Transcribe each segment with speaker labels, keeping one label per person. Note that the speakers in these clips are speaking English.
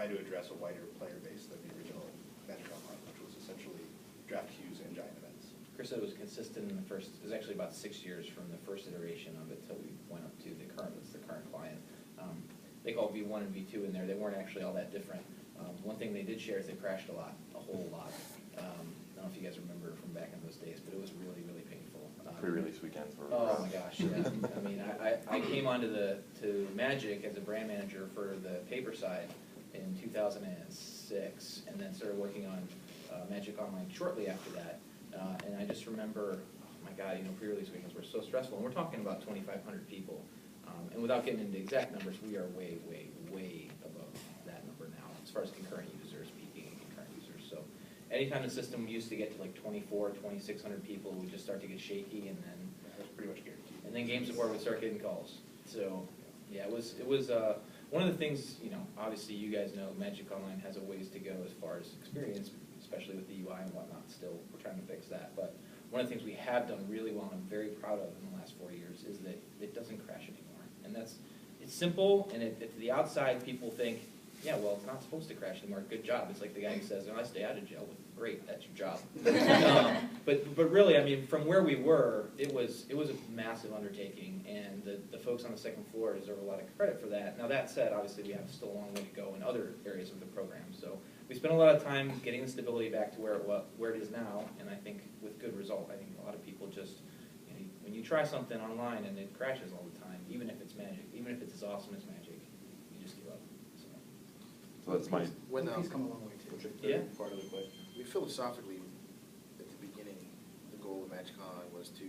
Speaker 1: trying to address a wider player base than the original Magic Online, which was essentially draft queues and giant events.
Speaker 2: Chris said it was consistent in the first, it was actually about 6 years from the first iteration of it till we went up to the current, what's the current client. They call V1 and V2 in there, they weren't actually all that different. One thing they did share is they crashed a lot, a whole lot. I don't know if you guys remember from back in those days, but it was really, really painful.
Speaker 3: Pre-release weekends were
Speaker 2: Oh my gosh, yeah. I mean, I came onto to Magic as a brand manager for the paper side in 2006, and then started working on Magic Online shortly after that. And I just remember, oh my God, you know, pre-release weekends were so stressful. And we're talking about 2,500 people. And without getting into exact numbers, we are way, way, way above that number now as far as concurrent users, peaking and concurrent users. So anytime the system used to get to like 2,600 people, we just start to get shaky, and then
Speaker 1: That's pretty much guaranteed.
Speaker 2: and then Game Support would start getting calls. So yeah, it was one of the things, you know, obviously you guys know Magic Online has a ways to go as far as experience, especially with the UI and whatnot. Still, we're trying to fix that. But one of the things we have done really well, and I'm very proud of in the last 4 years, is that it doesn't crash anymore. And it's simple, and to the outside, people think, yeah, well, it's not supposed to crash anymore. Good job. It's like the guy who says, "Oh, I stay out of jail." Great, that's your job. But really, I mean, from where we were, it was a massive undertaking, and the folks on the second floor deserve a lot of credit for that. Now that said, obviously we have still a long way to go in other areas of the program. So we spent a lot of time getting the stability back to where it is now, and I think with good result. I think a lot of people just, you know, when you try something online and it crashes all the time, even if it's Magic, even if it's as awesome as Magic, you just give up.
Speaker 3: So that's my.
Speaker 4: When,
Speaker 5: He's come a long way too.
Speaker 2: Yeah.
Speaker 1: Part of the question.
Speaker 4: we philosophically, at the beginning, the goal of Magic Online was to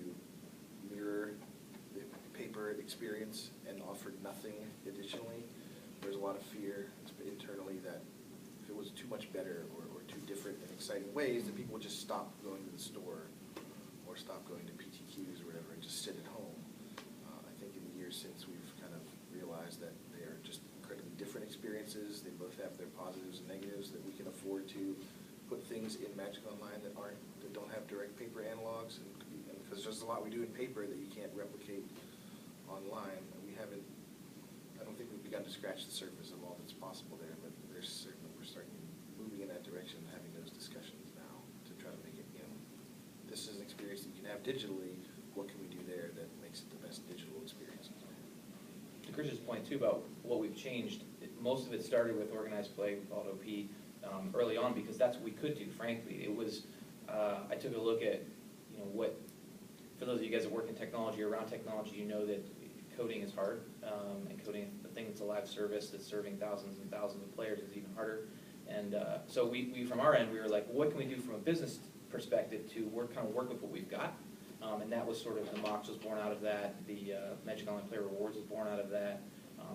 Speaker 4: mirror the paper experience and offer nothing additionally. There's a lot of fear internally that if it was too much better or too different and exciting ways, that people would just stop going to the store or stop going to PTQs or whatever and just sit at home. I think in the years since we've kind of realized that they are just incredibly different experiences. They both have their positives and negatives, that we can afford to put things in Magic Online that don't have direct paper analogs, and because there's a lot we do in paper that you can't replicate online. I don't think we've begun to scratch the surface of all that's possible there, but there's certainly, we're starting moving in that direction, having those discussions now to try to make it, you know, this is an experience that you can have digitally. What can we do there that makes it the best digital experience?
Speaker 2: To Chris's point too about what we've changed, most of it started with organized play, we called OP, early on, because that's what we could do, frankly. It was, I took a look at, you know, what, for those of you guys that work in technology, around technology, you know that coding is hard, and coding, the thing that's a live service that's serving thousands and thousands of players is even harder. And so we, from our end, we were like, well, what can we do from a business perspective to kind of work with what we've got? And that was sort of, the MOX was born out of that, the Magic Online Player Rewards was born out of that,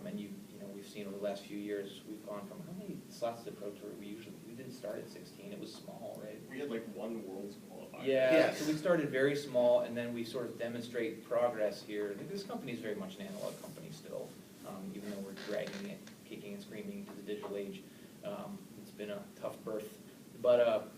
Speaker 2: and you know, we've seen over the last few years, we've gone from, how many slots did Pro Tour we didn't start at 16, it was small, right?
Speaker 6: We had like one Worlds qualifier.
Speaker 2: Yeah,
Speaker 1: Yes.
Speaker 2: so we started very small, and then we sort of demonstrate progress here. This company is very much an analog company still, even though we're dragging it, kicking and screaming to the digital age. It's been a tough birth, but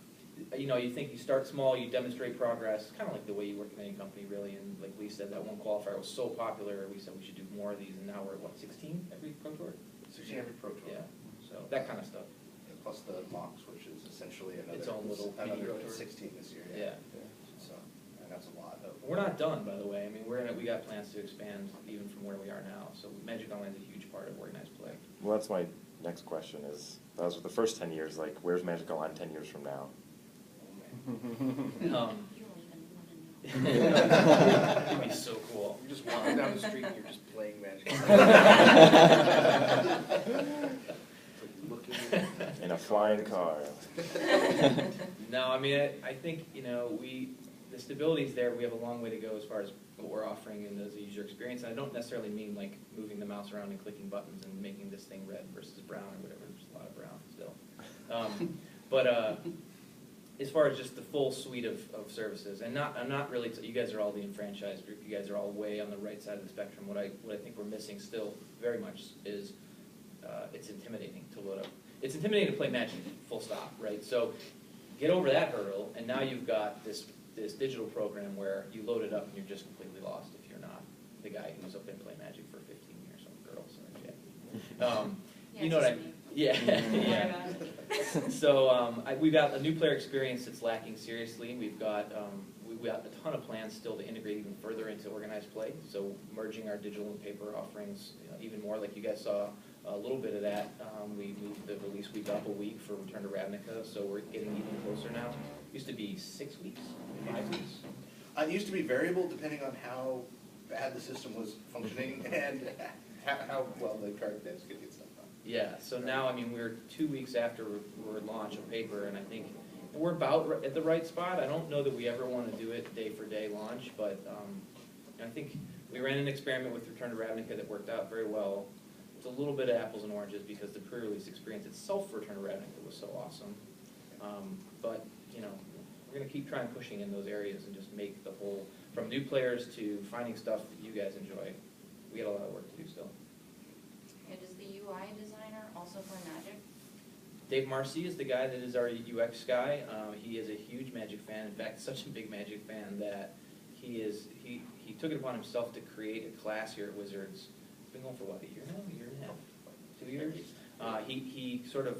Speaker 2: you know, you think you start small, you demonstrate progress, kind of like the way you work in any company, really. And like Lee said, that one qualifier was so popular, we said we should do more of these, and now we're at what, 16 every Pro Tour?
Speaker 1: 16 every Pro Tour.
Speaker 2: Yeah, so that kind of stuff.
Speaker 1: And plus the MOX, which is essentially
Speaker 2: Its own little
Speaker 1: another
Speaker 2: PD.
Speaker 1: 16 this year.
Speaker 2: Yeah.
Speaker 1: So, and that's a lot of.
Speaker 2: We're not done, by the way. I mean, we got plans to expand even from where we are now. So Magic Online is a huge part of organized play.
Speaker 3: Well, that's my next question. Is that was the first 10 years? Like, where's Magic Online 10 years from now?
Speaker 2: It'd be so cool.
Speaker 4: You just walk down the street and you're just playing Magic. Looking
Speaker 3: In a flying car.
Speaker 2: No, I mean, I think, you know, the stability's there. We have a long way to go as far as what we're offering in the user experience. And I don't necessarily mean like moving the mouse around and clicking buttons and making this thing red versus brown or whatever. There's a lot of brown still. But as far as just the full suite of services, and I'm not really, you guys are all the enfranchised group. You guys are all way on the right side of the spectrum. What I think we're missing still very much is it's intimidating to load up. It's intimidating to play Magic, full stop, right? So get over that hurdle, and now you've got this digital program where you load it up and you're just completely lost if you're not the guy who's up and play Magic for 15 years, some girl, sorry, Jackie. You know what I mean? Yeah, yeah.
Speaker 5: Automatic.
Speaker 2: So we've got a new player experience that's lacking seriously. We've got a ton of plans still to integrate even further into organized play. So merging our digital and paper offerings even more, like you guys saw a little bit of that. We moved the release week up a week for Return to Ravnica, so we're getting even closer now. Used to be 6 weeks, 5 weeks.
Speaker 1: It used to be variable depending on how bad the system was functioning and how well the card devs could get stuff done.
Speaker 2: Yeah, so now, I mean, we're 2 weeks after we're launch of paper, and I think we're about at the right spot. I don't know that we ever want to do it day for day launch, but I think we ran an experiment with Return to Ravnica that worked out very well. It's a little bit of apples and oranges because the pre-release experience itself for Return to Ravnica was so awesome. But, you know, we're going to keep trying pushing in those areas and just make the whole, from new players to finding stuff that you guys enjoy. We got a lot of work to do still.
Speaker 5: And is the UI designer also for Magic?
Speaker 2: Dave Marcy is the guy that is our UX guy. He is a huge Magic fan. In fact, such a big Magic fan that he took it upon himself to create a class here at Wizards. It's been going for what, a year now? A year and a half? 2 years? He sort of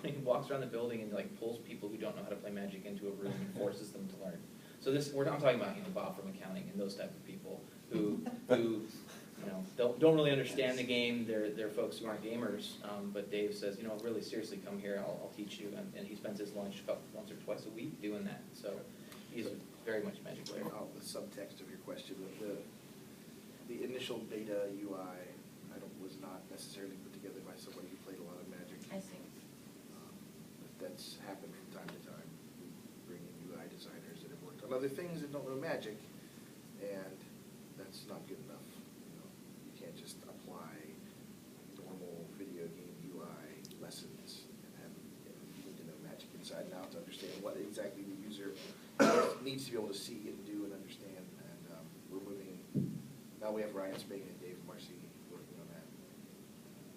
Speaker 2: he walks around the building and like pulls people who don't know how to play Magic into a room and forces them to learn. So I'm talking about Bob from accounting and those type of people who don't really understand the game. They're folks who aren't gamers. But Dave says, really seriously, come here. I'll teach you. And he spends his lunch once or twice a week doing that. So he's very much a Magic player.
Speaker 4: The subtext of your question, the initial beta UI was not necessarily put together by somebody who played a lot of Magic.
Speaker 5: I see.
Speaker 4: That's happened from time to time. We bring in UI designers that have worked on other things that don't know Magic, and that's not good enough. You can't just apply normal video game UI lessons and have, you need to know Magic inside and out to understand what exactly the user needs to be able to see and do and understand. And we're moving. Now we have Ryan Spagan and Dave Marcy working on that.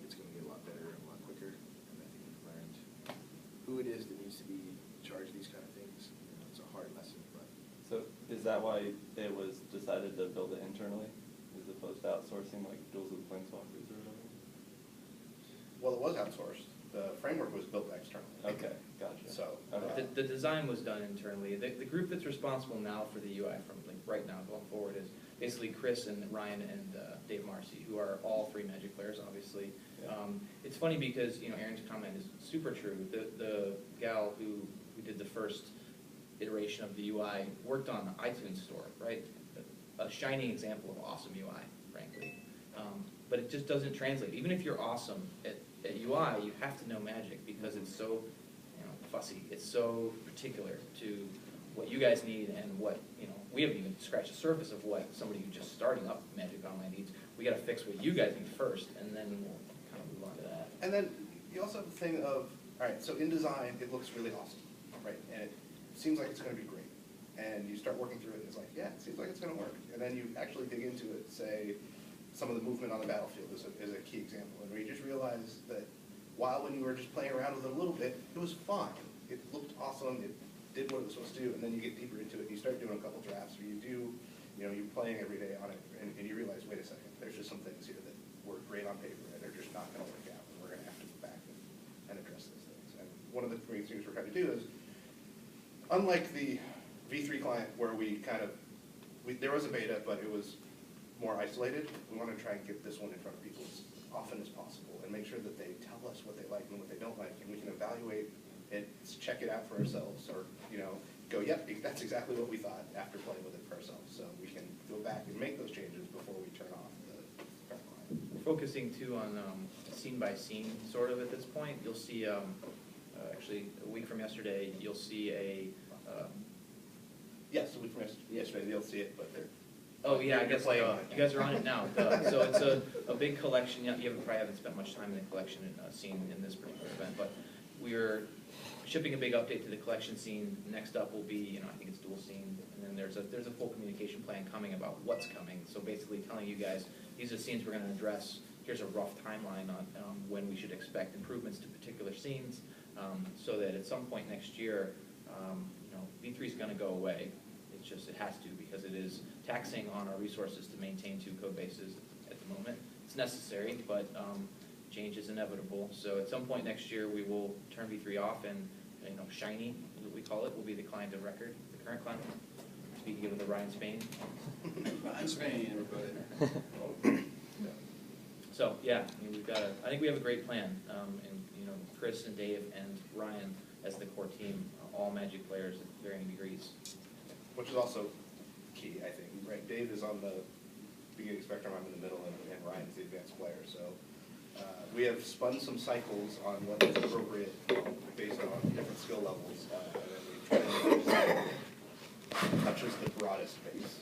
Speaker 4: It's going to get a lot better and a lot quicker, and I think we've learned who it is that needs to be in charge of these kind of things. It's a hard lesson, but
Speaker 6: So is that why it was decided to build it internally as opposed to outsourcing like Duels of the Planeswalkers or whatever?
Speaker 1: Well, it was outsourced. The framework was built externally.
Speaker 6: Okay, gotcha.
Speaker 1: So,
Speaker 6: Okay.
Speaker 2: The design was done internally. The group that's responsible now for the UI from like right now going forward is basically Chris and Ryan and Dave Marcy, who are all 3 Magic players, obviously.
Speaker 6: Yeah.
Speaker 2: It's funny because Aaron's comment is super true. The gal who did the first iteration of the UI worked on iTunes Store, right? A shining example of awesome UI, frankly. But it just doesn't translate. Even if you're awesome at UI, you have to know Magic because it's so fussy. It's so particular to what you guys need and what, we haven't even scratched the surface of what somebody who's just starting up Magic Online needs. We gotta fix what you guys need first, and then we'll kind of move on to that.
Speaker 1: And then you also have the thing of, all right, so in design, it looks really awesome, right? And it seems like it's gonna be great. And you start working through it, and it's like, yeah, it seems like it's gonna work. And then you actually dig into it, say, some of the movement on the battlefield is a key example. And we just realized that while when you were just playing around with it a little bit, it was fine. It looked awesome, it did what it was supposed to do, and then you get deeper into it, and you start doing a couple drafts, or you're playing every day on it, and you realize, wait a second, there's just some things here that were great on paper, and they're just not gonna work out, and we're gonna have to go back and address those things. And one of the main things we're trying to do is, unlike the V3 client, where there was a beta, but it was more isolated, we want to try and get this one in front of people as often as possible, and make sure that they tell us what they like and what they don't like, and we can evaluate it, check it out for ourselves, or go, yep, that's exactly what we thought after playing with it for ourselves. So we can go back and make those changes before we turn off the current client.
Speaker 2: We're focusing too on scene by scene sort of at this point. You'll see, actually a week from yesterday, you'll see a...
Speaker 1: Yes, a week from yesterday, they'll see it, but they're...
Speaker 2: Oh, yeah, I
Speaker 1: you're
Speaker 2: guess
Speaker 1: playing on it.
Speaker 2: you guys are on it now. So it's a big collection. You probably haven't spent much time in the collection scene in this particular event, but we're shipping a big update to the collection scene. Next up will be, I think it's dual scene, and then there's a full communication plan coming about what's coming. So basically telling you guys, these are scenes we're going to address. Here's a rough timeline on when we should expect improvements to particular scenes, so that at some point next year, V3 is going to go away. It's just, it has to, because it is taxing on our resources to maintain 2 code bases at the moment. It's necessary, but change is inevitable. So at some point next year, we will turn V3 off and, Shiny, is what we call it, will be the client of record, the current client. Speaking of the Ryan Spain.
Speaker 4: Ryan Spain, everybody.
Speaker 2: So, yeah, I mean, I think we have a great plan. And, Chris and Dave and Ryan as the core team, all Magic players at varying degrees.
Speaker 1: Which is also key, I think, right? Dave is on the beginning spectrum, I'm in the middle, and Ryan's the advanced player, so. We have spun some cycles on what is appropriate based on different skill levels, and then we try to make something that touches the broadest base.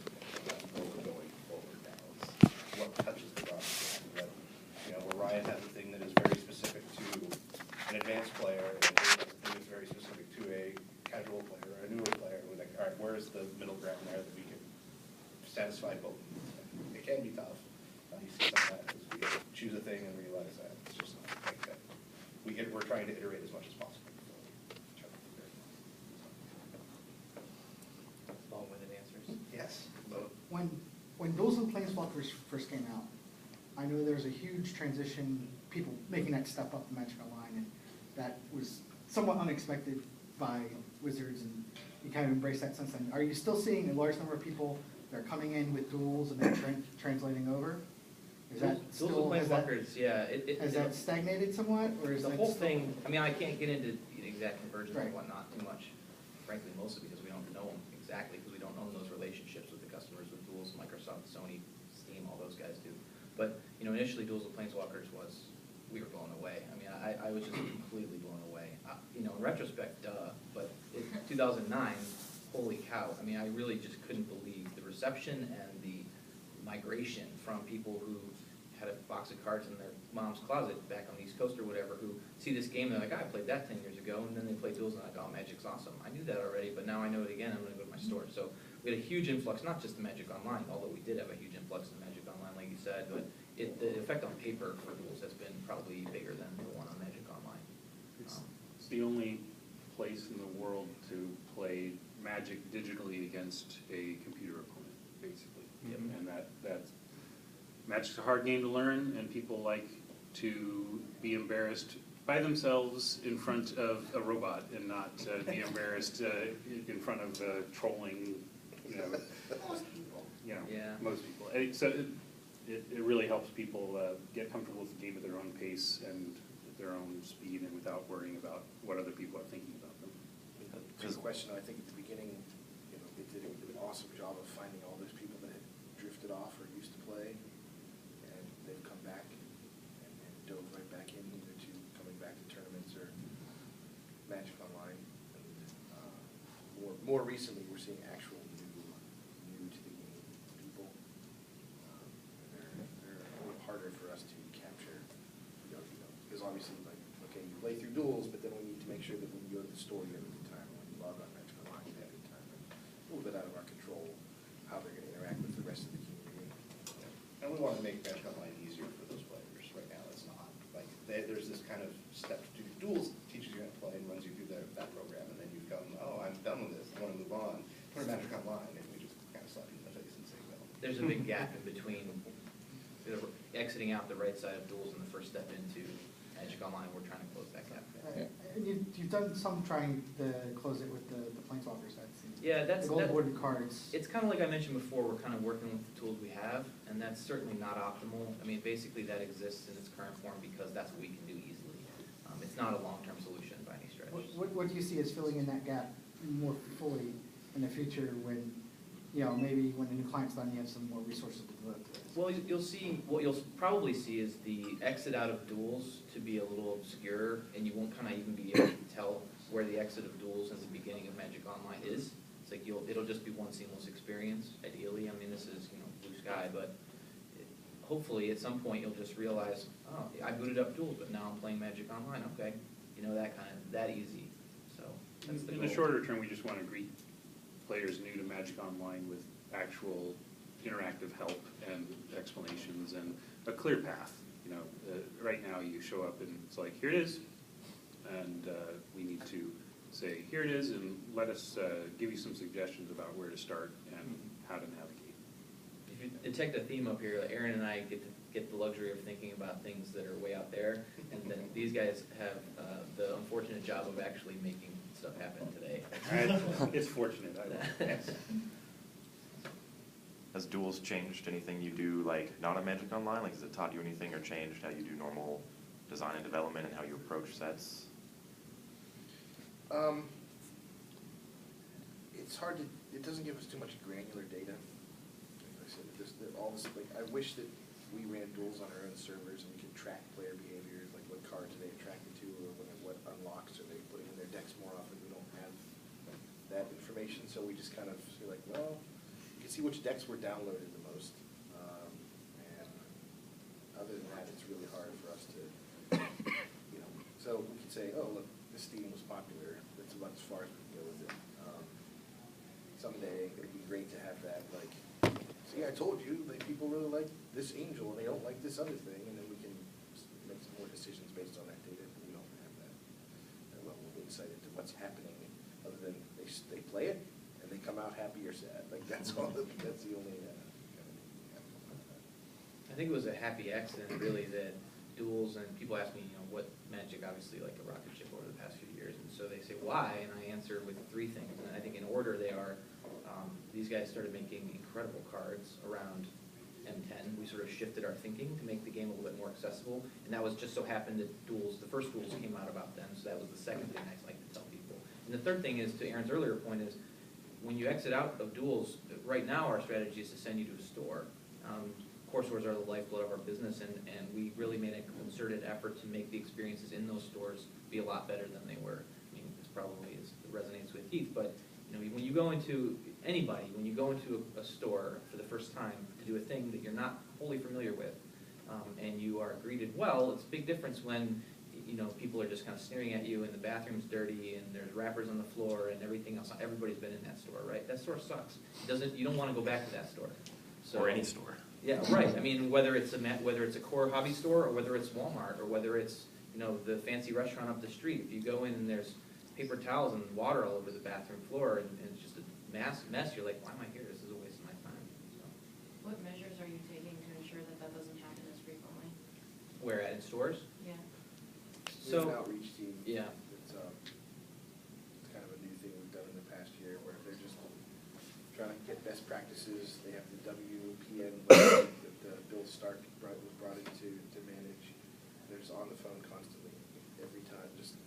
Speaker 1: That's where we're going forward now, is what touches the broadest base. Where Ryan has a thing that is very specific to an advanced player, and Dave has a thing that's very specific to a casual player or a newer player. We're like, all right, where's the middle ground there that we can satisfy both needs? It can be tough. You see sometimes we choose a thing and realize that it's just not like that. We're trying to iterate as much as possible.
Speaker 2: Long-winded answers.
Speaker 1: Yes. So,
Speaker 7: When Duels of the Planeswalkers first came out, I know there was a huge transition, people making that step up the Magic Online, and that was somewhat unexpected by Wizards, and you kind of embraced that since then. Are you still seeing a large number of people that are coming in with Duels and then translating over? Is that
Speaker 2: Duels
Speaker 7: still,
Speaker 2: of
Speaker 7: has that,
Speaker 2: Planeswalkers, yeah.
Speaker 7: has that stagnated somewhat, or is
Speaker 2: The
Speaker 7: that
Speaker 2: whole
Speaker 7: still-
Speaker 2: thing, I mean, I can't get into the exact conversions
Speaker 7: Right.
Speaker 2: and whatnot too much, frankly, mostly because we don't know them exactly, because we don't own those relationships with the customers with Duels, Microsoft, Sony, Steam, all those guys do. But, initially Duels of Planeswalkers we were blown away. I mean, I was just completely blown away. In retrospect, but in 2009, holy cow. I mean, I really just couldn't believe the reception and the migration from people who had a box of cards in their mom's closet back on the East Coast or whatever, who see this game, they're like, I played that 10 years ago, and then they play Duels, and they're like, oh, Magic's awesome. I knew that already, but now I know it again, I'm gonna go to my store. So we had a huge influx, not just the Magic Online, although we did have a huge influx in Magic Online, like you said, but the effect on paper for Duels has been probably bigger than the one on Magic Online.
Speaker 8: It's the only place in the world to play Magic digitally against a computer opponent, basically.
Speaker 2: Yep.
Speaker 8: And that's Magic's a hard game to learn, and people like to be embarrassed by themselves in front of a robot and not be embarrassed in front of trolling,
Speaker 2: Yeah.
Speaker 8: most people. So it really helps people get comfortable with the game at their own pace and at their own speed and without worrying about what other people are thinking about them.
Speaker 4: To the question, I think at the beginning, they did an awesome job of finding all those people that had drifted off or used to play, and they've come back and dove right back in, either to coming back to tournaments or Magic Online. And more recently, we're seeing actual new to the game people. They're a little harder for us to capture, because obviously, like, okay, you play through Duels, but then we need to make sure that when you go to the store, you have a good time. When you log on Magic Online, you have a good time. And a little bit out of our control how they're going to interact with the rest of the community.
Speaker 1: and we want to make Magic Online easier for those players. Right now, it's not. Like, there's this kind of step to Duels teaches you how to play and runs you through that program, and then you come, oh, I'm done with this, I want to move on. Turn Magic Online, and we just kind of slap you in the face and say, no.
Speaker 2: There's a big gap in between exiting out the right side of Duels and the first step into Magic Online. We're trying to close that gap.
Speaker 7: Right. And you've done some trying to close it with the Planeswalker sets.
Speaker 2: Yeah,
Speaker 7: The gold boarded cards.
Speaker 2: It's kind of like I mentioned before, we're kind of working with the tools we have, and that's certainly not optimal. I mean, basically that exists in its current form because that's what we can do easily. It's not a long-term solution by any stretch.
Speaker 7: What do you see as filling in that gap more fully in the future when, maybe when the new client's done, you have some more resources to devote to it?
Speaker 2: Well, what you'll probably see is the exit out of Duels to be a little obscure, and you won't kind of even be able to tell where the exit of Duels and the beginning of Magic Online is. It's like it'll just be one seamless experience, ideally. I mean, this is, blue sky, but hopefully at some point you'll just realize, oh, I booted up Duels, but now I'm playing Magic Online. Okay, that easy. So that's the
Speaker 8: In
Speaker 2: goal.
Speaker 8: the shorter term, we just want to greet players new to Magic Online with actual interactive help and explanations and a clear path. Right now you show up and it's like, here it is, and we need to say, here it is, and let us give you some suggestions about where to start and how to navigate.
Speaker 2: If you detect a theme up here, Aaron and I get to get the luxury of thinking about things that are way out there. And then these guys have the unfortunate job of actually making stuff happen today.
Speaker 8: It's fortunate, yes.
Speaker 3: Has Duels changed anything you do, like, not a Magic Online? Like, has it taught you anything or changed how you do normal design and development and how you approach sets?
Speaker 4: It's hard to, it doesn't give us too much granular data. Like I said, all this, like, I wish that we ran duels on our own servers and we could track player behaviors, like what cards are they attracted to, or what unlocks are they putting in their decks more often. We don't have that information, so we just kind of feel like, well, you can see which decks were downloaded the most. And other than that, it's really hard for us to, so we could say, oh, look, this theme was popular. That's about as far as we can go with it. Someday, it'd be great to have that, like, see, I told you, like, people really like this angel and they don't like this other thing, and then we can make some more decisions based on that data, but we don't have that level of insight into what's happening, other than they play it and they come out happy or sad. Like, that's all, that's the only kind of thing we have on that.
Speaker 2: I think it was a happy accident, really, that Duels, and people ask me, what Magic, obviously, like a rocket ship over the past few years, and so they say, why? And I answer with three things, and I think in order they are, these guys started making incredible cards around M10. We sort of shifted our thinking to make the game a little bit more accessible, and that was just so happened that Duels, the first Duels came out about then, so that was the second thing I like to tell people. And the third thing is, to Aaron's earlier point, is when you exit out of Duels, right now our strategy is to send you to a store. Core stores are the lifeblood of our business, and we really made a concerted effort to make the experiences in those stores be a lot better than they were. I mean, this probably resonates with Heath, but when you go into when you go into a store for the first time to do a thing that you're not wholly familiar with, and you are greeted well, it's a big difference when people are just kind of staring at you and the bathroom's dirty and there's wrappers on the floor and everything else. Everybody's been in that store, right? That store sucks. You don't want to go back to that store. So,
Speaker 3: Or any store.
Speaker 2: Yeah, right. I mean, whether it's a core hobby store, or whether it's Walmart, or whether it's the fancy restaurant up the street. If you go in and there's paper towels and water all over the bathroom floor, and it's just a mess, you're like, why am I here? This is a waste of my time. So,
Speaker 5: What measures are you taking to ensure that that doesn't happen as frequently?
Speaker 2: where at, in stores?
Speaker 5: Yeah.
Speaker 4: We have an
Speaker 2: So
Speaker 4: outreach team.
Speaker 2: yeah.
Speaker 4: It's kind of a new thing we've done in the past year, where they're just trying to get best practices. They have the WPN website that Bill Stark was brought in to manage. They're just on the phone constantly, every time, just,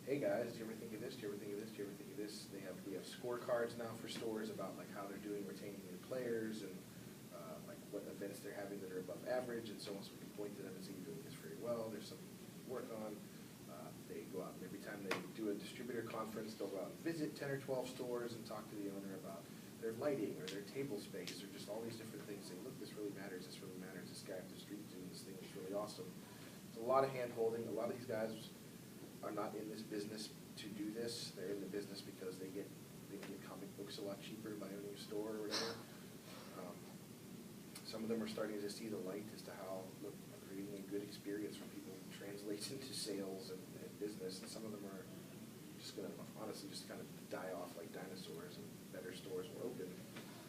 Speaker 4: hey guys, do you ever think of this? Do you ever think of this? Do you ever think of this? We have scorecards now for stores about like how they're doing retaining new players, and like what events they're having that are above average, and so on. So we can point to them and say, you're doing this very well. There's something you can work on. They go out, and every time they do a distributor conference, they'll go out and visit 10 or 12 stores and talk to the owner about their lighting or their table space or just all these different things. Say, look, this really matters. This really matters. This guy up the street doing this thing is really awesome. It's a lot of hand holding. A lot of these guys are not in this business to do this. They're in the business because they can get comic books a lot cheaper by owning a store or whatever. Some of them are starting to see the light as to how creating a good experience for people translates into sales and business, and some of them are just going to honestly just kind of die off like dinosaurs, and better stores will open.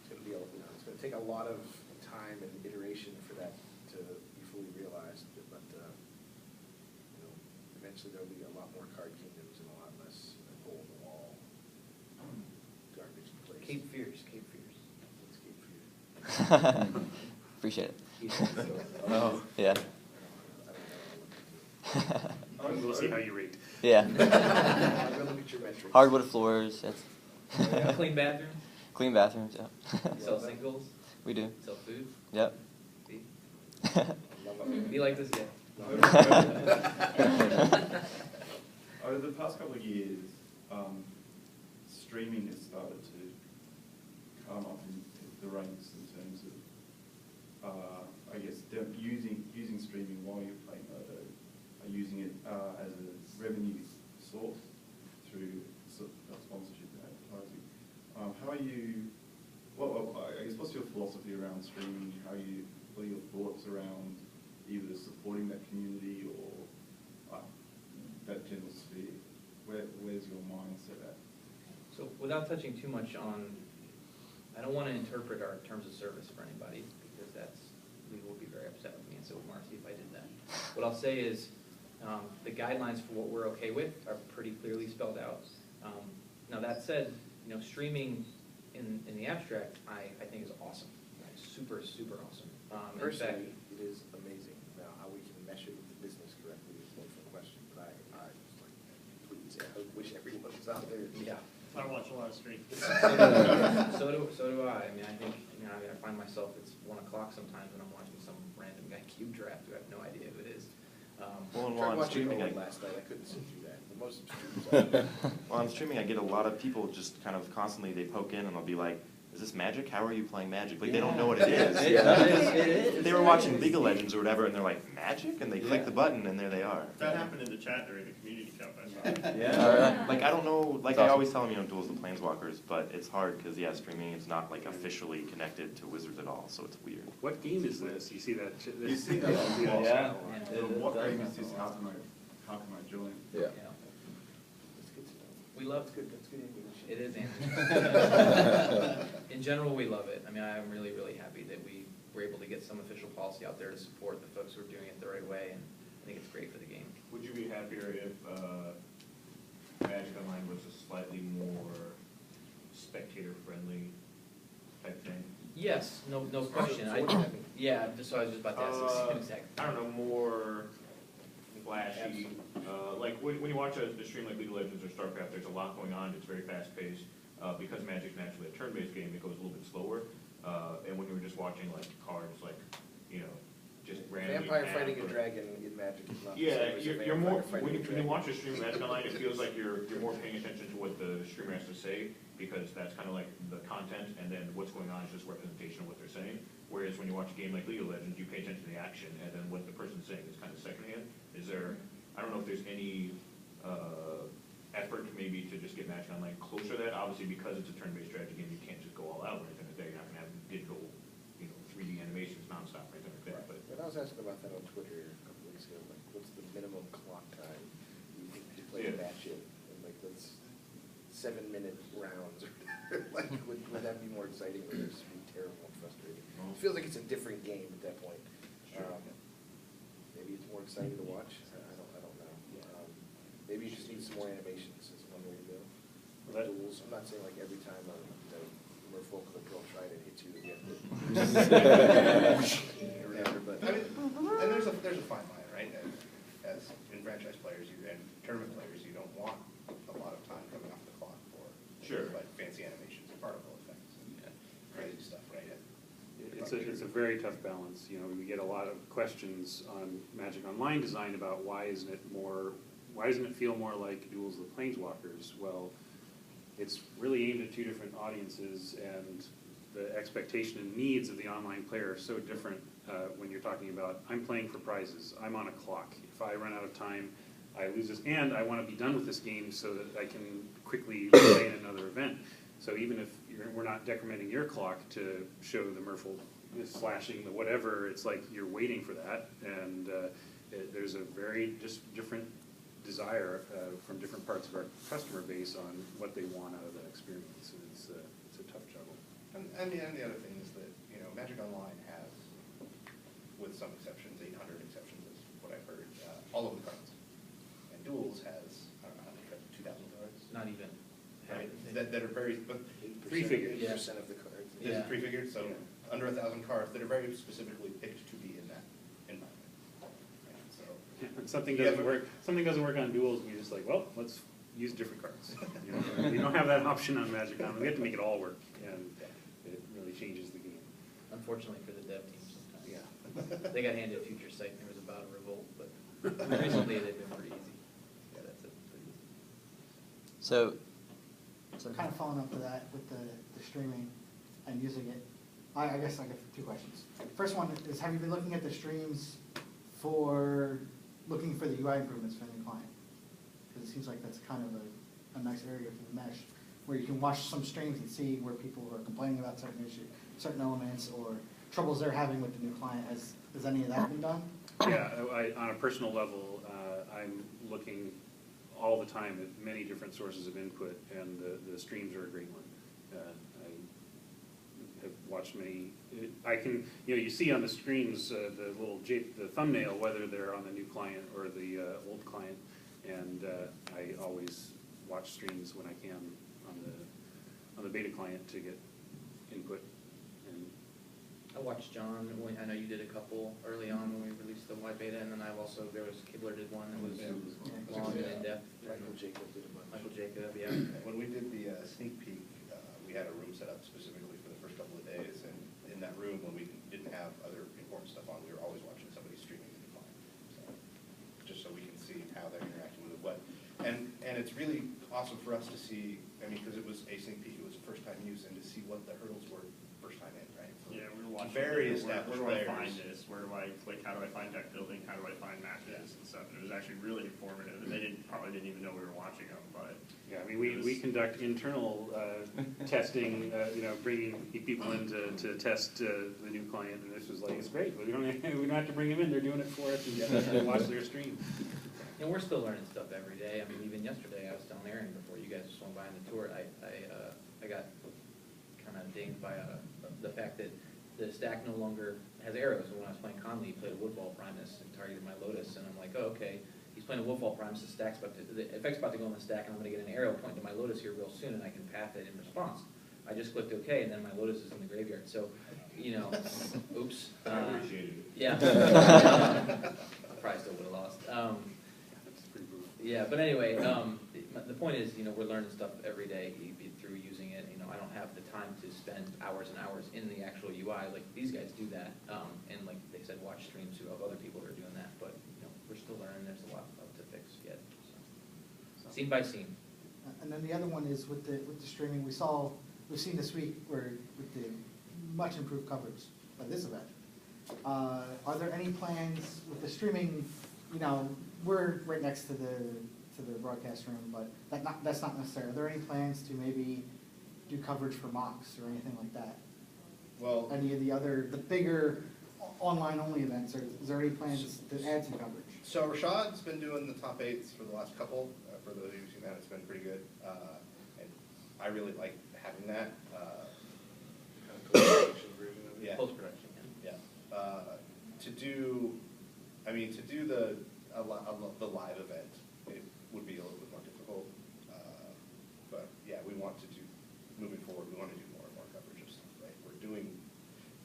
Speaker 4: It's going to be it's going to take a lot of time and iteration for that to be fully realized, but eventually there'll be a lot more card kingdoms and a lot less hole in the wall garbage place.
Speaker 2: Cape Fears. Cape Fears.
Speaker 4: What's Cape Fear?
Speaker 9: Appreciate it.
Speaker 3: Oh.
Speaker 9: Yeah.
Speaker 8: We'll see how you rate.
Speaker 9: Yeah.
Speaker 4: I'm going to look at your metrics.
Speaker 9: Hardwood floors. That's
Speaker 2: Clean bathrooms.
Speaker 9: clean bathrooms. Yeah.
Speaker 2: Sell singles.
Speaker 9: We do.
Speaker 2: Sell food.
Speaker 9: Yep.
Speaker 2: See? Be like this guy.
Speaker 6: Over the past couple of years, streaming has started to come up in the ranks in terms of, using streaming while you're playing Moto, using it as a revenue source through sponsorship and advertising. How are you? I guess what's your philosophy around streaming? What are your thoughts around either supporting that community or that general sphere? Where's your mindset at?
Speaker 2: So without touching too much on, I don't want to interpret our terms of service for anybody, because that's Lee will be very upset with me, and so will Marcy if I did that. What I'll say is, the guidelines for what we're okay with are pretty clearly spelled out. Now that said, streaming in the abstract, I think is awesome. Super, super awesome. In fact,
Speaker 4: Personally, it is amazing. Now, how we can mesh it with the business correctly is one for question, but I was like, please, I wish everyone was out there.
Speaker 2: yeah.
Speaker 10: I watch a lot of streams.
Speaker 2: So do I. I mean, I think, I find myself, it's 1 o'clock sometimes when I'm watching some random guy cube draft who I have no idea who it is.
Speaker 3: Well, and
Speaker 4: Tried
Speaker 3: while I'm
Speaker 4: watching
Speaker 3: streaming,
Speaker 4: Owen
Speaker 3: I,
Speaker 4: last night, I couldn't sit through that. The most streams
Speaker 3: while I'm streaming, I get a lot of people just kind of constantly, they poke in and they'll be like, is this Magic? How are you playing Magic? Like, they don't know what it is.
Speaker 2: It is.
Speaker 3: They were watching League of Legends or whatever, and they're like, Magic? And they click the button, and there they are.
Speaker 10: That happened in the chat during the community cup, I saw.
Speaker 2: Yeah.
Speaker 3: Like, I don't know, like,
Speaker 9: That's
Speaker 3: I
Speaker 9: awesome.
Speaker 3: always tell them, Duels of the Planeswalkers, but it's hard, because, yeah, streaming is not, like, officially connected to Wizards at all, so it's weird.
Speaker 8: What game is this? You see that?
Speaker 6: You see that?
Speaker 2: Yeah.
Speaker 6: What game is this? How can I join?
Speaker 2: Yeah.
Speaker 4: That's good to know.
Speaker 2: We love,
Speaker 4: That's good, that's good English.
Speaker 2: it is English. In general, we love it. I mean, I'm really, really happy that we were able to get some official policy out there to support the folks who are doing it the right way, and I think it's great for the game.
Speaker 11: Would you be happier if Magic Online was a slightly more spectator-friendly type thing?
Speaker 2: Yes, no question.
Speaker 4: So what happened?
Speaker 2: Yeah, so I was just about to ask the same exact.
Speaker 11: I don't know, more flashy. Like when you watch a stream like League of Legends or StarCraft, there's a lot going on. It's very fast-paced. Because Magic's naturally a turn-based game, it goes a little bit slower. And when you were just watching like cards, like just randomly.
Speaker 4: Vampire
Speaker 11: map
Speaker 4: fighting a
Speaker 11: or-
Speaker 4: dragon in Magic is not the
Speaker 11: Yeah,
Speaker 4: same as a
Speaker 11: you're more,
Speaker 4: vampire fighting
Speaker 11: when
Speaker 4: a
Speaker 11: you
Speaker 4: dragon.
Speaker 11: watch a stream of Magic Online, it feels like you're more paying attention to what the streamer has to say, because that's kind of like the content, and then what's going on is just representation of what they're saying. Whereas when you watch a game like League of Legends, you pay attention to the action, and then what the person's saying is kind of secondhand. Is there, I don't know if there's any effort maybe to just get Magic Online closer to that. Obviously, because it's a turn-based strategy game, you can't just go all out right then and there. You're not gonna have digital, 3D animations nonstop right then and there, but.
Speaker 4: And I was asking about that on Twitter a couple weeks ago, like, what's the minimum clock time you think to play a
Speaker 11: Yeah.
Speaker 4: match in? And like, that's 7-minute rounds, or like, would that be more exciting, or would it just be terrible and frustrating? It feels like it's a different game at that point.
Speaker 11: Sure.
Speaker 4: Maybe it's more exciting to watch, I don't know. Maybe you just need some more animations, is one way to go.
Speaker 8: Well, that-
Speaker 4: Duels, I'm not saying like every time Merfolk the Girl Trident hits you, you have to. Or whatever, but.
Speaker 1: I mean, and there's a fine line, right? As in franchise players and tournament players, you don't want a lot of time coming off the clock for
Speaker 11: Sure.
Speaker 1: like fancy animations and particle effects and crazy stuff, right?
Speaker 8: It's a very tough balance. We get a lot of questions on Magic Online design about why doesn't it feel more like Duels of the Planeswalkers? Well, it's really aimed at two different audiences, and the expectation and needs of the online player are so different when you're talking about, I'm playing for prizes, I'm on a clock. If I run out of time, I lose this, and I want to be done with this game so that I can quickly play in another event. So even if we're not decrementing your clock to show the Merfolk slashing, the whatever, it's like you're waiting for that, and there's a very just different desire from different parts of our customer base on what they want out of that experience, and it's a tough juggle.
Speaker 1: And the other thing is that, Magic Online has, with some exceptions, 800 exceptions is what I've heard, all of the cards. And Duels has, I don't know how many cards, 2,000 cards?
Speaker 2: Not even.
Speaker 1: Right, that are very, but
Speaker 8: 3 figures.
Speaker 4: 8% of the cards.
Speaker 1: is
Speaker 2: Yeah.
Speaker 1: it 3 figures? So
Speaker 8: Yeah.
Speaker 1: under 1,000 cards that are very specifically picked to be in that environment. Right, so,
Speaker 8: When something
Speaker 1: Yeah,
Speaker 8: doesn't
Speaker 1: but-
Speaker 8: work, on Duels, we just like, well, let's use different cards. You don't have that option on Magic Online. We have to make it all work, and it really changes the game.
Speaker 2: Unfortunately for the dev team sometimes.
Speaker 8: Yeah.
Speaker 2: They got handed Future Sight and there was about a revolt, but recently they've been pretty easy. Yeah, that's it, pretty easy.
Speaker 7: So kind of following up to that with the streaming and using it, I guess I got 2 questions. First one is, have you been looking at the streams for looking for the UI improvements for the new client? Because it seems like that's kind of a nice area for the mesh, where you can watch some streams and see where people are complaining about certain issues, certain elements, or troubles they're having with the new client. Has any of that been done?
Speaker 8: Yeah, on a personal level, I'm looking all the time at many different sources of input, and the streams are a great one. I have watched many. I can, you see on the screens the the thumbnail, whether they're on the new client or the old client, and I always watch streams when I can on the beta client to get input. And
Speaker 2: I watched John, I know you did a couple early on when we released the wide beta, and then there was Kibler did one that was long and in-depth.
Speaker 4: Michael Jacob did a bunch.
Speaker 2: Michael Jacob, yeah.
Speaker 1: When we did the sneak peek, we had a room set up specifically for the first couple of days, and in that room, when we didn't have other important stuff on, we were always watching somebody streaming the new client. So, just so we can see how they're interacting with it, and it's really awesome for us to see, because it was a sneak peek, it was first time use, and to see what the hurdles were first time in, right? For
Speaker 10: Yeah, we were watching.
Speaker 1: very
Speaker 10: where
Speaker 1: established
Speaker 10: do I
Speaker 1: players.
Speaker 10: find this? Where do I, how do I find deck building? How do I find matches and stuff? And it was actually really informative, and they probably didn't even know we were watching them, but.
Speaker 8: yeah, we conduct internal testing, bringing people in to test the new client, and this was like, it's great. We don't have to bring them in; they're doing it for us, and watch their stream.
Speaker 2: We're still learning stuff every day. Even yesterday, I was telling Aaron before you guys swung by on the tour, I got kind of dinged by the fact that the stack no longer has arrows. And when I was playing Conley, he played a Woodball Primus and targeted my Lotus, and I'm like, oh, okay. He's playing a Woodball Primus, the effect's about to go on the stack, and I'm going to get an arrow pointing to my Lotus here real soon, and I can path it in response. I just clicked OK, and then my Lotus is in the graveyard. So, oops.
Speaker 11: I appreciate it.
Speaker 2: Yeah. I probably still would have lost. Yeah, but anyway, the point is, we're learning stuff every day through using it. I don't have the time to spend hours and hours in the actual UI like these guys do that. And like they said, watch streams of other people who are doing that. But we're still learning. There's a lot to fix yet. So. Scene by scene.
Speaker 7: And then the other one is with the streaming. We've seen this week where with the much improved coverage of this event. Are there any plans with the streaming? We're right next to the broadcast room, but that's not necessary. Are there any plans to maybe do coverage for mocks or anything like that?
Speaker 1: Well,
Speaker 7: Any of the bigger online only events, or is there any plans to add some coverage?
Speaker 1: so Rashad's been doing the top 8s for the last couple. For those of you who've seen that, it's been pretty good. And I really like having that.
Speaker 4: Post-production version of it.
Speaker 1: Yeah.
Speaker 2: Post-production, yeah.
Speaker 1: To do the live event, it would be a little bit more difficult. But yeah, we want to do, moving forward, we want to do more and more coverage of stuff, right? We're doing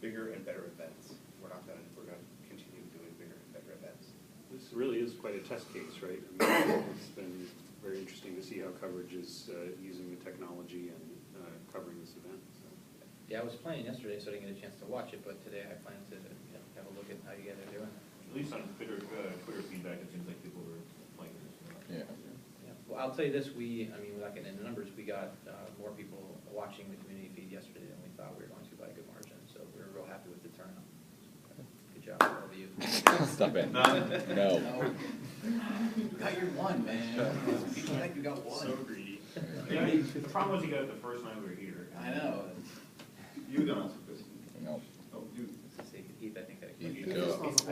Speaker 1: bigger and better events. We're going to continue doing bigger and better events.
Speaker 8: This really is quite a test case, right? It's been very interesting to see how coverage is using the technology and covering this event. So.
Speaker 2: Yeah, I was playing yesterday, so I didn't get a chance to watch it. But today I plan to have a look at how you guys are doing.
Speaker 11: At least on Twitter feedback, it seems like people were playing this.
Speaker 9: Yeah.
Speaker 2: Yeah. Well, I'll tell you this, without getting into numbers, we got more people watching the community feed yesterday than we thought we were going to by a good margin. So we're real happy with the turnout. Good job, all of you.
Speaker 9: Stop it. No.
Speaker 12: You got your one, man. People think you got one.
Speaker 10: So greedy.
Speaker 11: Yeah, the problem was you got it the first night we were here.
Speaker 12: I know.
Speaker 6: You don't answer this.
Speaker 9: No.
Speaker 6: Oh, you.
Speaker 2: Heath, I think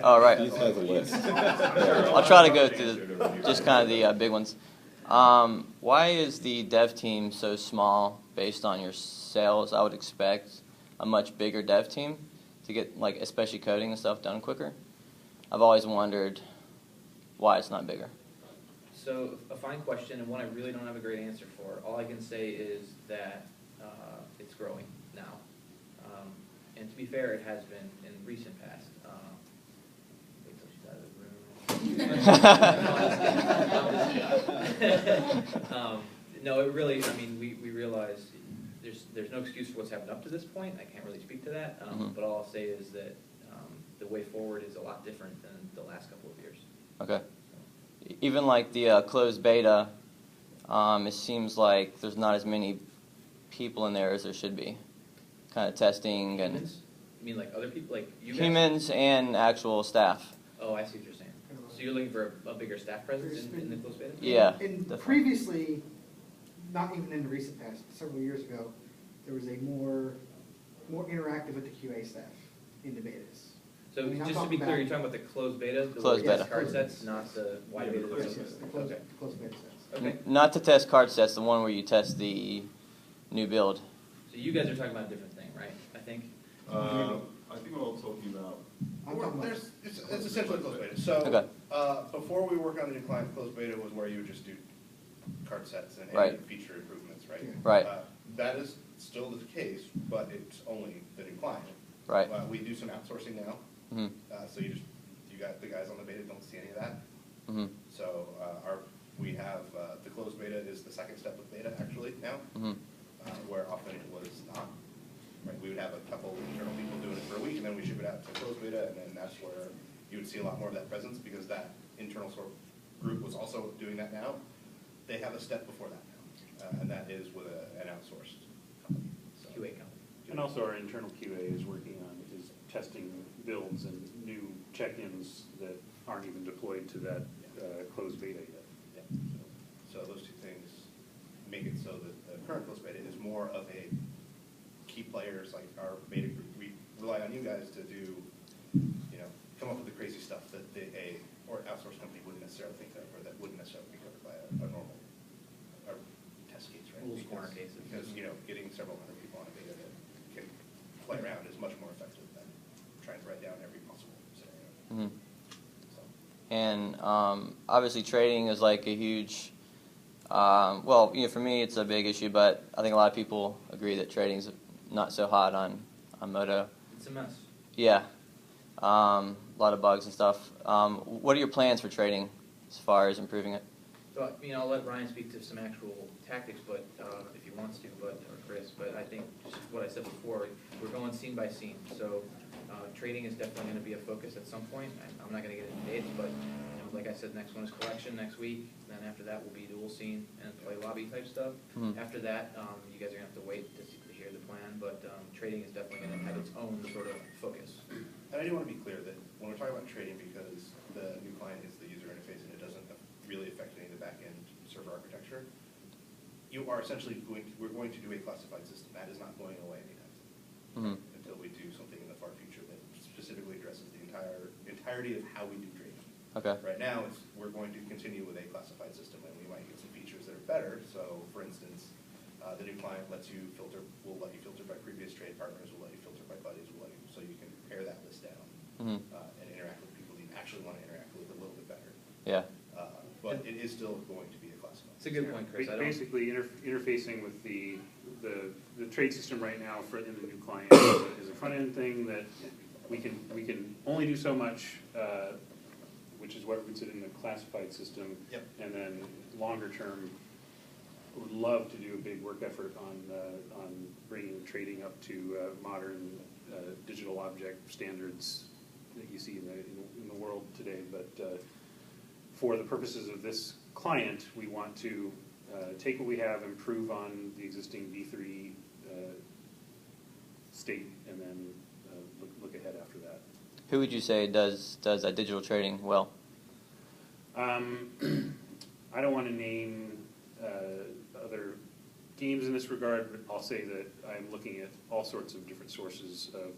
Speaker 9: All right.
Speaker 6: Heath has a list.
Speaker 9: I'll try to go through just kind of the big ones. Why is the dev team so small based on your sales? I would expect a much bigger dev team to get, especially coding and stuff done quicker. I've always wondered why it's not bigger.
Speaker 2: So a fine question, and one I really don't have a great answer for. All I can say is that it's growing now. And to be fair, it has been in recent past. Wait till she's out of the room. No, it really, we realize there's no excuse for what's happened up to this point. I can't really speak to that. But all I'll say is that the way forward is a lot different than the last couple of years.
Speaker 9: Okay. Even the closed beta, it seems like there's not as many people in there as there should be. Kind of testing and
Speaker 2: Humans? You mean like other people, like you guys?
Speaker 9: humans and actual staff.
Speaker 2: Oh, I see what you're saying. So you're looking for a bigger staff presence in the closed beta?
Speaker 9: Yeah.
Speaker 7: And
Speaker 9: definitely.
Speaker 7: previously, not even in the recent past, several years ago, there was a more interactive with the QA staff in the betas.
Speaker 2: So
Speaker 7: I'm
Speaker 2: just to
Speaker 7: talking
Speaker 2: be clear,
Speaker 7: about-
Speaker 2: you're talking about the closed beta? The
Speaker 9: Closed
Speaker 2: where you
Speaker 9: beta.
Speaker 2: test card sets, not the wide beta?
Speaker 7: Yes, yes, the closed,
Speaker 2: Okay.
Speaker 7: closed beta sets.
Speaker 2: Okay.
Speaker 9: Not to test card sets, the one where you test the new build.
Speaker 2: So you guys are talking about a different thing, right? I think.
Speaker 6: I think we're all talking about.
Speaker 7: I'm talking about-
Speaker 1: It's essentially closed beta. So,
Speaker 9: Okay.
Speaker 1: before we work on the new client, closed beta was where you would just do card sets and any
Speaker 9: Right.
Speaker 1: feature improvements, right?
Speaker 9: Right.
Speaker 1: That is still the case, but it's only the new client.
Speaker 9: Right.
Speaker 1: We do some outsourcing now.
Speaker 9: Mhm.
Speaker 1: So you got the guys on the beta don't see any of that.
Speaker 9: Mhm.
Speaker 1: So, we have, the closed beta is the second step of beta actually now,
Speaker 9: Mhm.
Speaker 1: where often it was not. Right, we would have a couple internal people doing it for a week, and then we ship it out to closed beta, and then that's where you would see a lot more of that presence, because that internal sort of group was also doing that now. They have a step before that now, and that is with an outsourced company. So-
Speaker 2: QA company.
Speaker 8: And also our internal QA is working on, is testing builds and new check-ins that aren't even deployed to that closed beta yet.
Speaker 1: Yeah. So those two things make it so that the current closed beta is more of a key players, like our beta group. We rely on you guys to do, come up with the crazy stuff that or outsourced company wouldn't necessarily think of, or that wouldn't necessarily be covered by a normal, or test case, right?
Speaker 2: Rules corner cases.
Speaker 1: Because, getting several hundred people on a beta that can play around is much more effective than trying to write down every possible scenario.
Speaker 9: Mhm.
Speaker 1: So.
Speaker 9: And obviously trading is like a huge, for me it's a big issue, but I think a lot of people agree that trading's not so hot on Moto.
Speaker 2: It's a mess.
Speaker 9: Yeah, a lot of bugs and stuff. What are your plans for trading as far as improving it?
Speaker 2: So, I'll let Ryan speak to some actual tactics, but, if he wants to, or Chris, but I think just what I said before, we're going scene by scene. So, trading is definitely gonna be a focus at some point. I'm not gonna get into dates, but, like I said, next one is collection next week. Then after that will be dual scene and play lobby type stuff.
Speaker 9: Mhm.
Speaker 2: After that, you guys are gonna have to wait to hear the plan, but, trading is definitely gonna have its own sort of focus.
Speaker 1: And I do want to be clear that when we're talking about trading, because the new client is the user interface and it doesn't really affect any of the back-end server architecture, you are essentially we're going to do a classified system. That is not going away anytime soon,
Speaker 9: Mhm.
Speaker 1: until we do something in the far future that specifically addresses the entirety of how we do trading.
Speaker 9: Okay.
Speaker 1: Right now, we're going to continue with a classified system, and we might get some features that are better. So, for instance, the new client will let you filter by previous trade partners, will let you filter by buddies, so you can pare that list down
Speaker 9: Mhm.
Speaker 1: and interact with people that you actually want to interact with a little bit better.
Speaker 9: Yeah.
Speaker 1: But it is still going to be a classified.
Speaker 2: It's a good point, Chris.
Speaker 8: Basically, interfacing with the trade system right now in the new client is a front-end thing that we can only do so much, which is what roots it in the classified system.
Speaker 1: Yep.
Speaker 8: And then longer term, would love to do a big work effort on bringing trading up to modern digital object standards that you see in the world today. But for the purposes of this client, we want to take what we have, improve on the existing V3 state, and then look ahead after that.
Speaker 9: Who would you say does that digital trading well?
Speaker 8: I don't want to name other games in this regard, but I'll say that I'm looking at all sorts of different sources of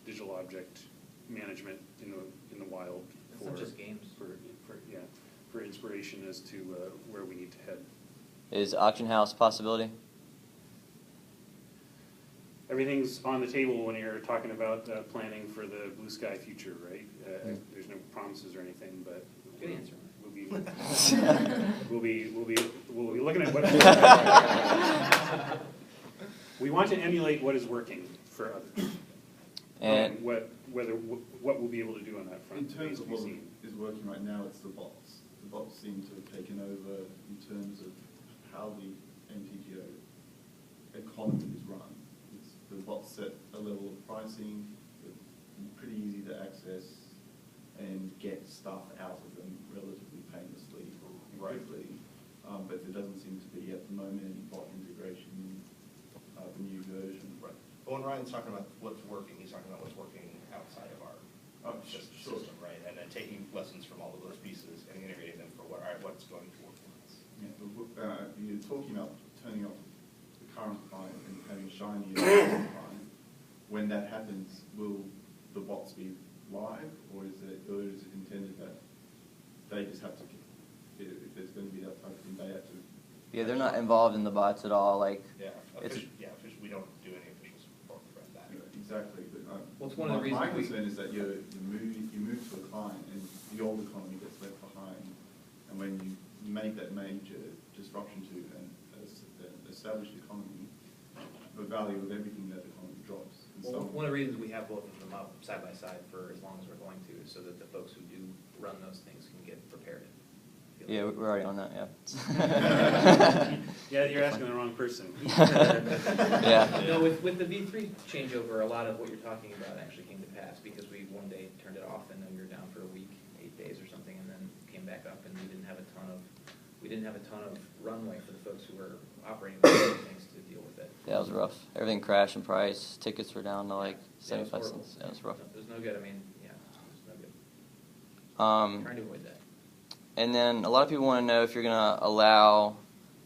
Speaker 8: digital object management in the wild.
Speaker 2: It's not just games.
Speaker 8: For inspiration as to where we need to head.
Speaker 9: Is auction house a possibility?
Speaker 8: Everything's on the table when you're talking about planning for the blue sky future, right? There's no promises or anything, but
Speaker 2: Good answer.
Speaker 8: we'll be looking at what we want to emulate what is working for others,
Speaker 9: And
Speaker 8: what we'll be able to do on that front.
Speaker 6: In terms of what
Speaker 8: remains to be seen.
Speaker 6: is working right now, it's the bots. The bots seem to have taken over in terms of how the MTGO economy is run. The bots set a level of pricing, they're pretty easy to access, and get stuff out of them relatively painlessly and quickly. But there doesn't seem to be at the moment any bot integration of the new version.
Speaker 1: Right. But when Ryan's talking about what's working, he's talking about what's working outside of our system, right? And then taking lessons from all of those pieces and integrating them for what's going to work for us.
Speaker 6: Yeah, you're talking about turning off the current client and having a shiny client. When that happens, will the bots be live, or is it intended that they just have to, if there's going to be that type of thing, they have to?
Speaker 9: yeah, they're not involved in the bots at all. Like,
Speaker 1: Yeah,
Speaker 9: it's
Speaker 1: we don't do any official support for that.
Speaker 6: It's exactly, but
Speaker 2: Well, it's one of the
Speaker 6: my
Speaker 2: reasons we-
Speaker 6: concern is that you move to a client and the old economy gets left behind, and when you make that major disruption to an established economy, the value of everything in that economy drops. And
Speaker 2: Well,
Speaker 6: so,
Speaker 2: one of the reasons we have both of them up side by side for as long as we're going to is so that the folks who do run those things can get prepared.
Speaker 9: Yeah, we're already on that, yeah.
Speaker 8: Yeah, you're asking the wrong person.
Speaker 9: Yeah.
Speaker 2: No, with the V3 changeover, a lot of what you're talking about actually came to pass because we one day turned it off and then we were down for a week, 8 days or something, and then came back up and we didn't have a ton of runway for the folks who were operating those things to deal with it.
Speaker 9: Yeah, it was rough. Everything crashed in price. Tickets were down to like
Speaker 2: Yeah, it was
Speaker 9: 75
Speaker 2: horrible.
Speaker 9: cents. Yeah, it was rough.
Speaker 2: It was no good. I mean, yeah, it was no good. Trying to avoid that.
Speaker 9: And then a lot of people want to know if you're going to allow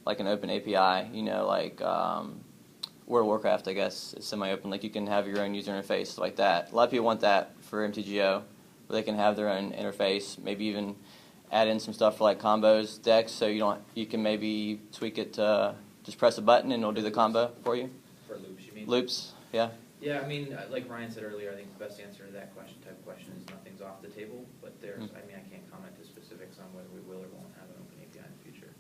Speaker 9: like an open API, you know, like World of Warcraft, I guess, is semi-open. Like you can have your own user interface like that. A lot of people want that for MTGO, where they can have their own interface, maybe even add in some stuff for like combos, decks, so you can maybe tweak it to just press a button and it'll do the combo for you.
Speaker 2: For loops, you mean?
Speaker 9: Loops, yeah.
Speaker 2: Yeah, I mean, like Ryan said earlier, I think the best answer to that type of question is nothing's off the table, but I mean, I can't comment to specifics on whether we will or won't have an open API in the future.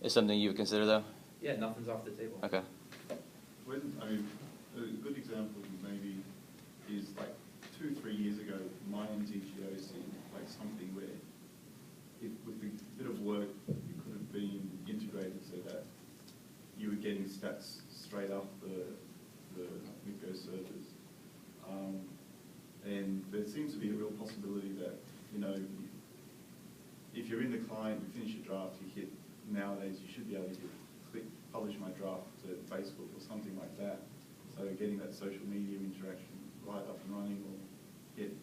Speaker 9: Is something you would consider though?
Speaker 2: Yeah, nothing's off the table.
Speaker 9: Okay.
Speaker 6: a good example maybe is like 2 or 3 years ago, my MTGO seemed like something where with a bit of work, it could have been integrated so that you were getting stats straight off the Mythos servers. And there seems to be a real possibility that, you know, if you're in the client, you finish your draft, you hit, nowadays you should be able to click publish my draft to Facebook or something like that. So getting that social media interaction right up and running, or get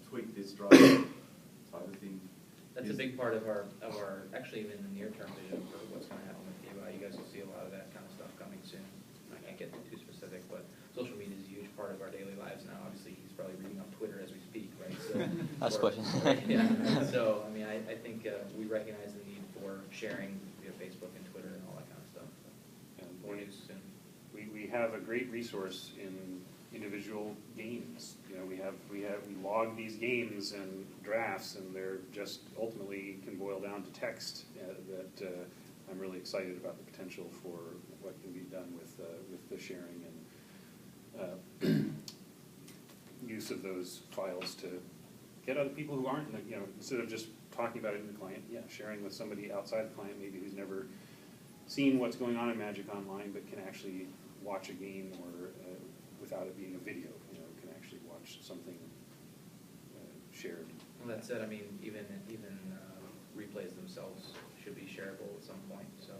Speaker 6: tweak this draft type of thing.
Speaker 2: That's a big part of our actually even in the near term vision for what's going to happen with the UI. You guys will see a lot of that kind of stuff coming soon. I can't get too specific, but social media is a huge part of our daily lives now. Obviously, he's probably reading on Twitter as we speak, right? So,
Speaker 9: Last question.
Speaker 2: Yeah. So, I mean, I think we recognize the need for sharing via Facebook and Twitter and all that kind of stuff.
Speaker 8: And
Speaker 2: More news soon.
Speaker 8: we have a great resource in individual games. You know, we log these games and drafts, and they're just ultimately can boil down to text. That I'm really excited about the potential for what can be done with the sharing and use of those files to get other people who aren't, you know, instead of just talking about it in the client, sharing with somebody outside the client, maybe who's never seen what's going on in Magic Online, but can actually watch a game or without it being a video, you know, can actually watch something shared.
Speaker 2: Well, that said, I mean, even replays themselves should be shareable at some point. So,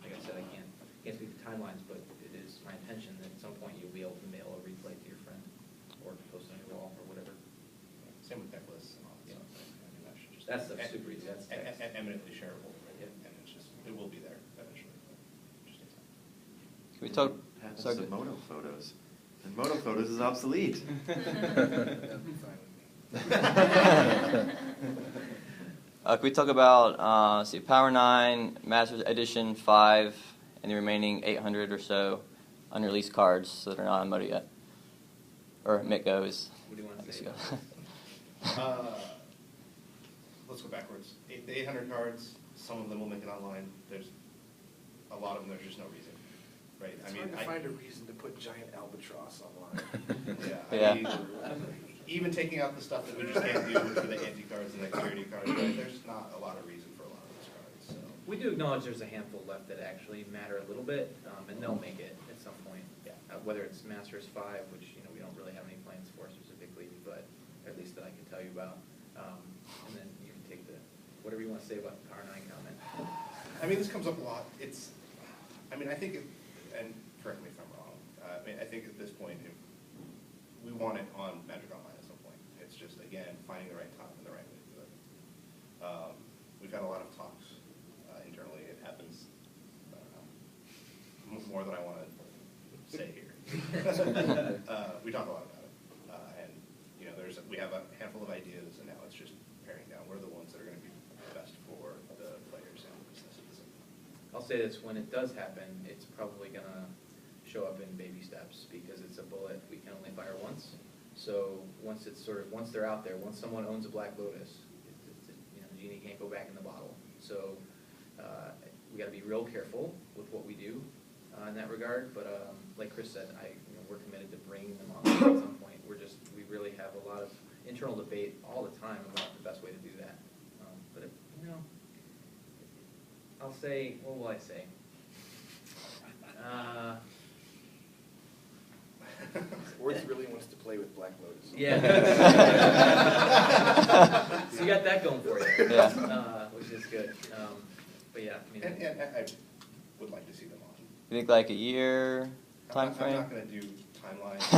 Speaker 2: like I said, I can't speak to timelines, but it is my intention that at some point you'll be able to mail a replay to your friend or post it on your wall or whatever.
Speaker 1: Same with decklists and all that stuff. I mean, that should just
Speaker 2: That's super easy. That's text.
Speaker 1: eminently shareable, right?
Speaker 2: Yeah.
Speaker 1: And it's just, it will be there eventually. But just takes time.
Speaker 9: Can we talk?
Speaker 3: Happens
Speaker 9: sorry,
Speaker 3: to Moto Photos. And Moto Photos is obsolete.
Speaker 4: That'd be fine with me.
Speaker 9: Can we talk about Power 9, Masters Edition 5, and the remaining 800 or so unreleased cards that are not on Moto yet? Or Mitgo is.
Speaker 2: What do you want to say?
Speaker 1: Let's go backwards. The 800 cards, some of them will make it online. There's a lot of them, there's just no reason, right?
Speaker 4: It's hard to find a reason to put giant albatross online.
Speaker 1: I mean, even taking out the stuff that we just can't do for the anti-cards and the security cards, right, there's not a lot of reason for a lot of those cards. So.
Speaker 2: We do acknowledge there's a handful left that actually matter a little bit, and they'll make it at some point.
Speaker 1: Yeah.
Speaker 2: Whether it's Masters 5, which we don't really have any plans for specifically, but at least that I can tell you about. And then you can take whatever you want to say about the Power 9 comment.
Speaker 1: I mean, this comes up a lot. I think, and correct me if I'm wrong, I think at this point, we want it on Magic Online at some point. It's just, again, finding the right time and the right way to do it. We've had a lot of talks internally. It happens, I don't know, more than I want to say here. We talk a lot about it. And, we have a handful of ideas, and now it's just paring down. What are the ones that are going to be best for the players and the businesses?
Speaker 2: I'll say this, when it does happen, it's probably going to show up in baby steps because it's a both So once it's once they're out there, once someone owns a Black Lotus, the genie can't go back in the bottle. So we got to be real careful with what we do in that regard. But like Chris said, we're committed to bringing them on at some point. We really have a lot of internal debate all the time about the best way to do that. But I'll say, what will I say?
Speaker 4: Worth really wants to play with Black Lotus.
Speaker 2: Yeah. So you got that going for you.
Speaker 9: Yeah.
Speaker 2: Which is good. But yeah, I mean.
Speaker 1: And I would like to see them on.
Speaker 9: You think like a year time
Speaker 1: I'm
Speaker 9: frame?
Speaker 1: not gonna do timelines.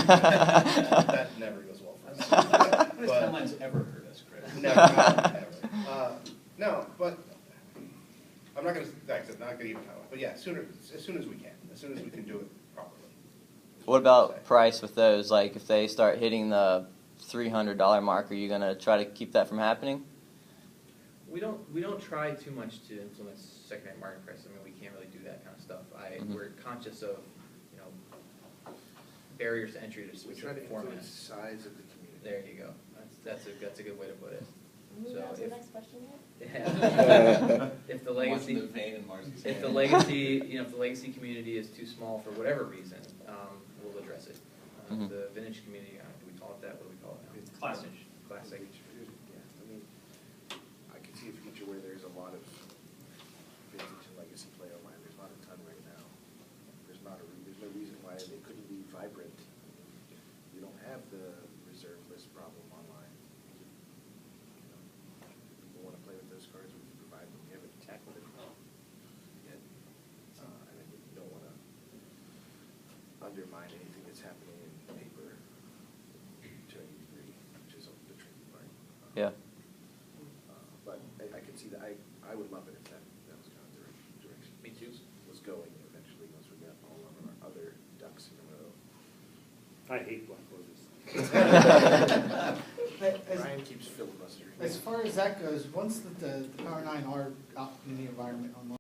Speaker 1: That never goes well for us.
Speaker 12: How many
Speaker 1: But-
Speaker 12: timelines ever hurt us, Chris?
Speaker 1: Never, ever. No, but I'm not gonna, like I said, not gonna even timeline, but yeah, as soon as we can do it properly.
Speaker 9: What about price with those? Like if they start hitting the $300 mark, are you gonna try to keep that from happening?
Speaker 2: We don't try too much to influence secondary market prices. I mean, we can't really do that kind of stuff. We're conscious of, barriers to entry to
Speaker 4: We
Speaker 2: switch
Speaker 4: try
Speaker 2: up
Speaker 4: to influence
Speaker 2: formats.
Speaker 4: size of the community.
Speaker 2: There you go. That's a good way to put it.
Speaker 13: Move
Speaker 2: So
Speaker 13: on to the
Speaker 2: if-
Speaker 13: next question yet?
Speaker 2: Yeah. If the
Speaker 12: Watching
Speaker 2: legacy,
Speaker 12: the vein in Marcy's
Speaker 2: if the
Speaker 12: hand.
Speaker 2: legacy, if the legacy community is too small for whatever reason, we'll address it.
Speaker 9: Mhm.
Speaker 2: The vintage community, do we call it that? What do we call it now?
Speaker 10: Classic.
Speaker 2: Classic.
Speaker 4: Yeah, I mean, I could see a future where there's a lot of vintage and legacy play online. There's not a ton right now. There's no reason why they couldn't be vibrant. You don't have the reserve list problem online. People want to play with those cards, we can provide them. We haven't tackled it yet. And I think you don't want to undermine anything that's happening in paper to any degree, which is the tricky part.
Speaker 9: Yeah.
Speaker 4: But I could see that, I would love it if that was kind of the direction.
Speaker 2: Me too.
Speaker 4: Was going eventually, once we got all of our other ducks in a row.
Speaker 8: I hate Black Lotus.
Speaker 4: Ryan keeps filibustering.
Speaker 7: As far as that goes, once the Power 9 are out in the environment online,